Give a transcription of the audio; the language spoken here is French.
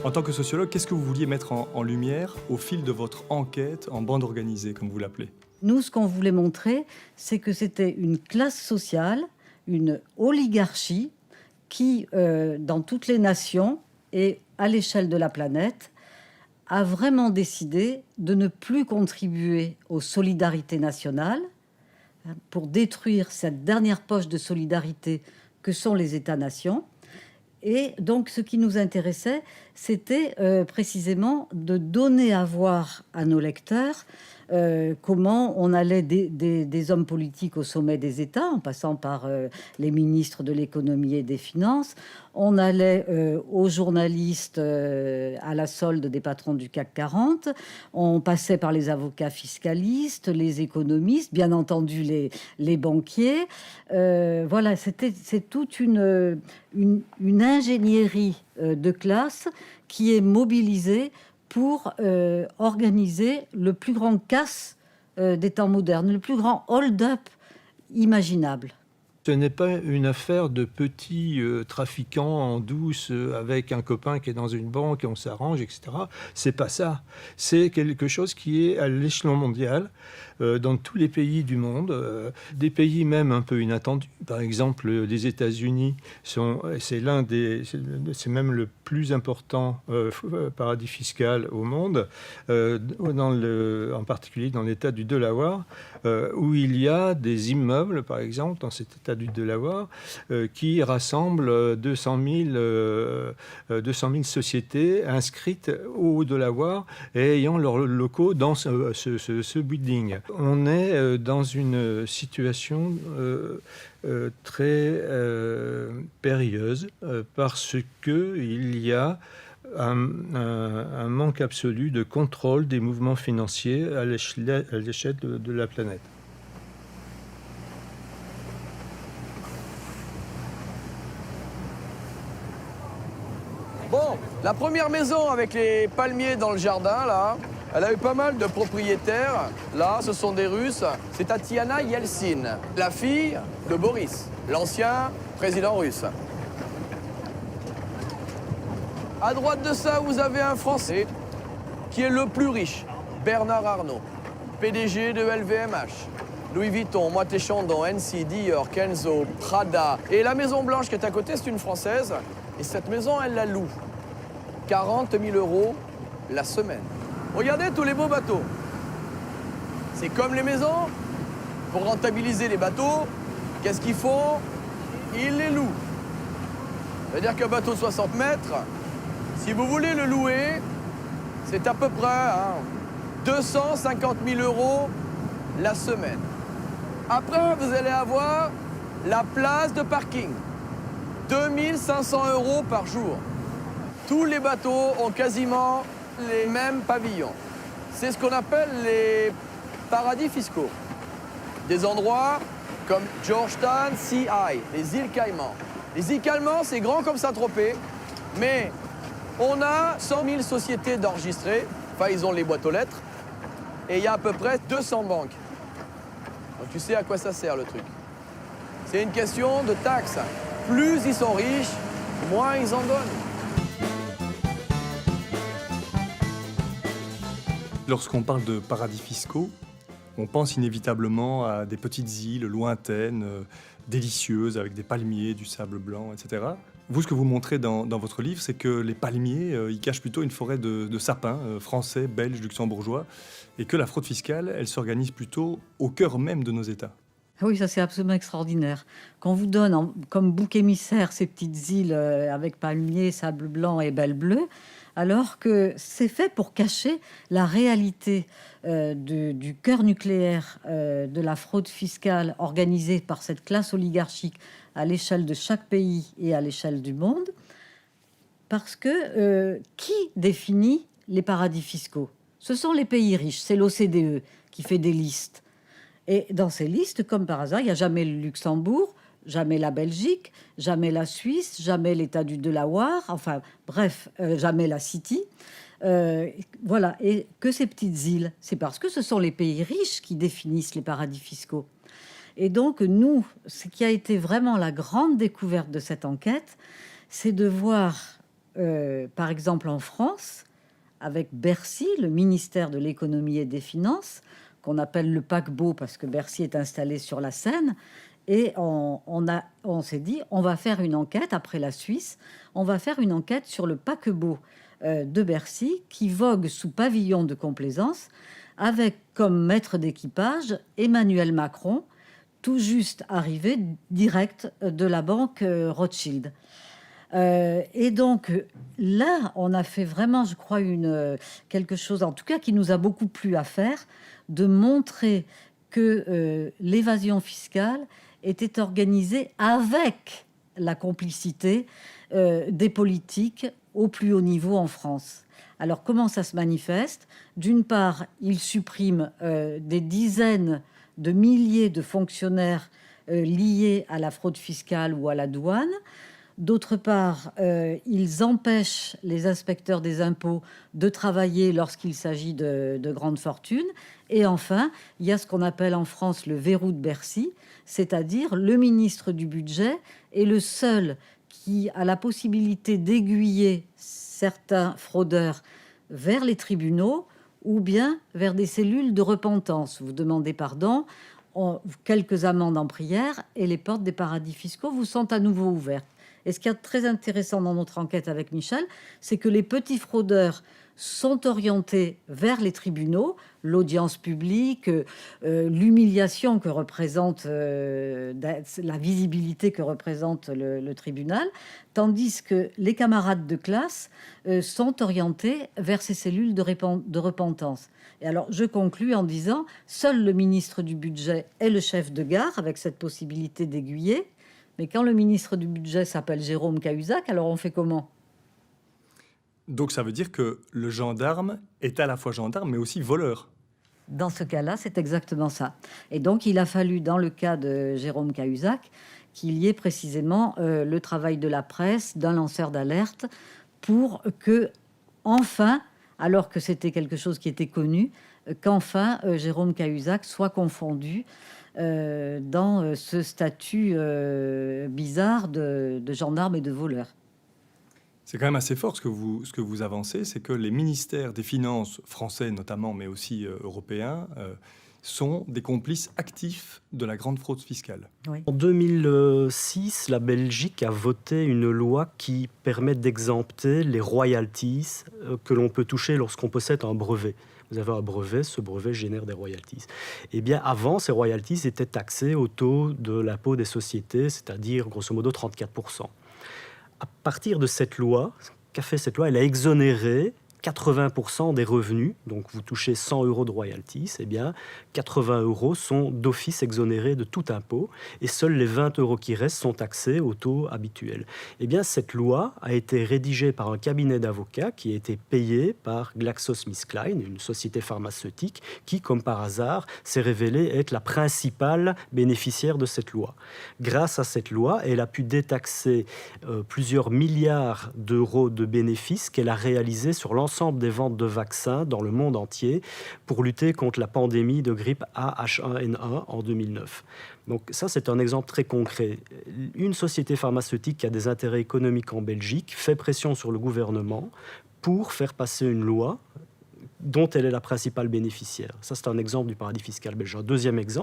En tant que sociologue, qu'est-ce que vous vouliez mettre en lumière au fil de votre enquête en bande organisée, comme vous l'appelez? Nous, ce qu'on voulait montrer, c'est que c'était une classe sociale, une oligarchie qui, dans toutes les nations et à l'échelle de la planète, a vraiment décidé de ne plus contribuer aux solidarités nationales, hein, pour détruire cette dernière poche de solidarité que sont les États-nations. Et donc, ce qui nous intéressait, c'était précisément de donner à voir à nos lecteurs comment on allait des hommes politiques au sommet des États, en passant par les ministres de l'économie et des finances. On allait aux journalistes à la solde des patrons du CAC 40. On passait par les avocats fiscalistes, les économistes, bien entendu les banquiers. Voilà, c'est toute une ingénierie de classe qui est mobilisée pour organiser le plus grand casse des temps modernes, le plus grand hold-up imaginable. Ce n'est pas une affaire de petits trafiquants en douce avec un copain qui est dans une banque et on s'arrange, etc. C'est pas ça. C'est quelque chose qui est à l'échelon mondial, dans tous les pays du monde, des pays même un peu inattendus. Par exemple, les États-Unis c'est même le plus important paradis fiscal au monde, en particulier dans l'État du Delaware, où il y a des immeubles, par exemple, dans cet État du Delaware, qui rassemble 200 000 sociétés inscrites au Delaware et ayant leurs locaux dans ce building. On est dans une situation très périlleuse parce qu'il y a un manque absolu de contrôle des mouvements financiers à l'échelle de la planète. Bon, la première maison avec les palmiers dans le jardin, là, elle a eu pas mal de propriétaires. Là, ce sont des Russes. C'est Tatiana Yeltsin, la fille de Boris, l'ancien président russe. À droite de ça, vous avez un Français qui est le plus riche, Bernard Arnault, PDG de LVMH. Louis Vuitton, Moët Chandon, NC, Dior, Kenzo, Prada. Et la Maison Blanche qui est à côté, c'est une Française. Et cette maison, elle la loue. 40 000 € la semaine. Regardez tous les beaux bateaux. C'est comme les maisons. Pour rentabiliser les bateaux, qu'est-ce qu'ils font? Ils les louent. C'est-à-dire qu'un bateau de 60 mètres, si vous voulez le louer, c'est à peu près 250 000 € la semaine. Après, vous allez avoir la place de parking. 2500 € par jour. Tous les bateaux ont quasiment les mêmes pavillons. C'est ce qu'on appelle les paradis fiscaux. Des endroits comme Georgetown, Sea, les îles Caïmans. Les îles Caïmans, c'est grand comme Saint-Tropez, mais on a 100 000 sociétés d'enregistrées. Enfin, ils ont les boîtes aux lettres. Et il y a à peu près 200 banques. Donc tu sais à quoi ça sert, le truc. C'est une question de taxes. Plus ils sont riches, moins ils en donnent. Lorsqu'on parle de paradis fiscaux, on pense inévitablement à des petites îles lointaines, délicieuses, avec des palmiers, du sable blanc, etc. Vous, ce que vous montrez dans votre livre, c'est que les palmiers, ils cachent plutôt une forêt de sapins, français, belges, luxembourgeois, et que la fraude fiscale, elle s'organise plutôt au cœur même de nos États. Ah oui, ça c'est absolument extraordinaire. Qu'on vous donne comme bouc émissaire ces petites îles avec palmiers, sable blanc et belle bleue, alors que c'est fait pour cacher la réalité du cœur nucléaire de la fraude fiscale organisée par cette classe oligarchique à l'échelle de chaque pays et à l'échelle du monde. Parce que qui définit les paradis fiscaux? Ce sont les pays riches, c'est l'OCDE qui fait des listes. Et dans ces listes, comme par hasard, il n'y a jamais le Luxembourg, jamais la Belgique, jamais la Suisse, jamais l'État du Delaware, enfin bref, jamais la City. Voilà, et que ces petites îles, c'est parce que ce sont les pays riches qui définissent les paradis fiscaux. Et donc nous, ce qui a été vraiment la grande découverte de cette enquête, c'est de voir par exemple, en France, avec Bercy, le ministère de l'économie et des finances, qu'on appelle le paquebot parce que Bercy est installé sur la Seine. Et on s'est dit, on va faire une enquête, après la Suisse, on va faire une enquête sur le paquebot de Bercy qui vogue sous pavillon de complaisance avec comme maître d'équipage Emmanuel Macron, tout juste arrivé direct de la banque Rothschild. Et donc là, on a fait vraiment, je crois, quelque chose, en tout cas, qui nous a beaucoup plu à faire, de montrer que l'évasion fiscale était organisée avec la complicité des politiques au plus haut niveau en France. Alors, comment ça se manifeste ? D'une part, ils suppriment des dizaines de milliers de fonctionnaires liés à la fraude fiscale ou à la douane. D'autre part, ils empêchent les inspecteurs des impôts de travailler lorsqu'il s'agit de grandes fortunes. Et enfin, il y a ce qu'on appelle en France le verrou de Bercy, c'est-à-dire le ministre du Budget est le seul qui a la possibilité d'aiguiller certains fraudeurs vers les tribunaux ou bien vers des cellules de repentance. Vous demandez pardon, quelques amendes en prière et les portes des paradis fiscaux vous sont à nouveau ouvertes. Et ce qui est très intéressant dans notre enquête avec Michel, c'est que les petits fraudeurs sont orientés vers les tribunaux, l'audience publique, l'humiliation que représente, la visibilité que représente le tribunal, tandis que les camarades de classe sont orientés vers ces cellules de repentance. Et alors, je conclus en disant, seul le ministre du Budget est le chef de gare, avec cette possibilité d'aiguiller. Mais quand le ministre du Budget s'appelle Jérôme Cahuzac, alors on fait comment ? Donc ça veut dire que le gendarme est à la fois gendarme, mais aussi voleur. Dans ce cas-là, c'est exactement ça. Et donc, il a fallu, dans le cas de Jérôme Cahuzac, qu'il y ait précisément le travail de la presse, d'un lanceur d'alerte, pour que, enfin, alors que c'était quelque chose qui était connu, qu'enfin Jérôme Cahuzac soit confondu dans ce statut bizarre de gendarme et de voleur. C'est quand même assez fort ce que vous avancez, c'est que les ministères des Finances français notamment, mais aussi européens, sont des complices actifs de la grande fraude fiscale. Oui. En 2006, la Belgique a voté une loi qui permet d'exempter les royalties que l'on peut toucher lorsqu'on possède un brevet. Vous avez un brevet, ce brevet génère des royalties. Eh bien, avant, ces royalties étaient taxées au taux de l'impôt des sociétés, c'est-à-dire grosso modo 34%. À partir de cette loi, qu'a fait cette loi ? Elle a exonéré 80% des revenus, donc vous touchez 100 € de royalties, eh bien 80 € sont d'office exonérés de tout impôt et seuls les 20 € qui restent sont taxés au taux habituel. Eh bien cette loi a été rédigée par un cabinet d'avocats qui a été payé par GlaxoSmithKline, une société pharmaceutique qui, comme par hasard, s'est révélée être la principale bénéficiaire de cette loi. Grâce à cette loi, elle a pu détaxer plusieurs milliards d'euros de bénéfices qu'elle a réalisés sur l'ensemble des ventes de vaccins dans le monde entier pour lutter contre la pandémie de grippe A-H1N1 en 2009. Donc ça, c'est un exemple très concret. Une société pharmaceutique qui a des intérêts économiques en Belgique fait pression sur le gouvernement pour faire passer une loi dont elle est la principale bénéficiaire. Ça, c'est un exemple du paradis fiscal belge. Un deuxième exemple,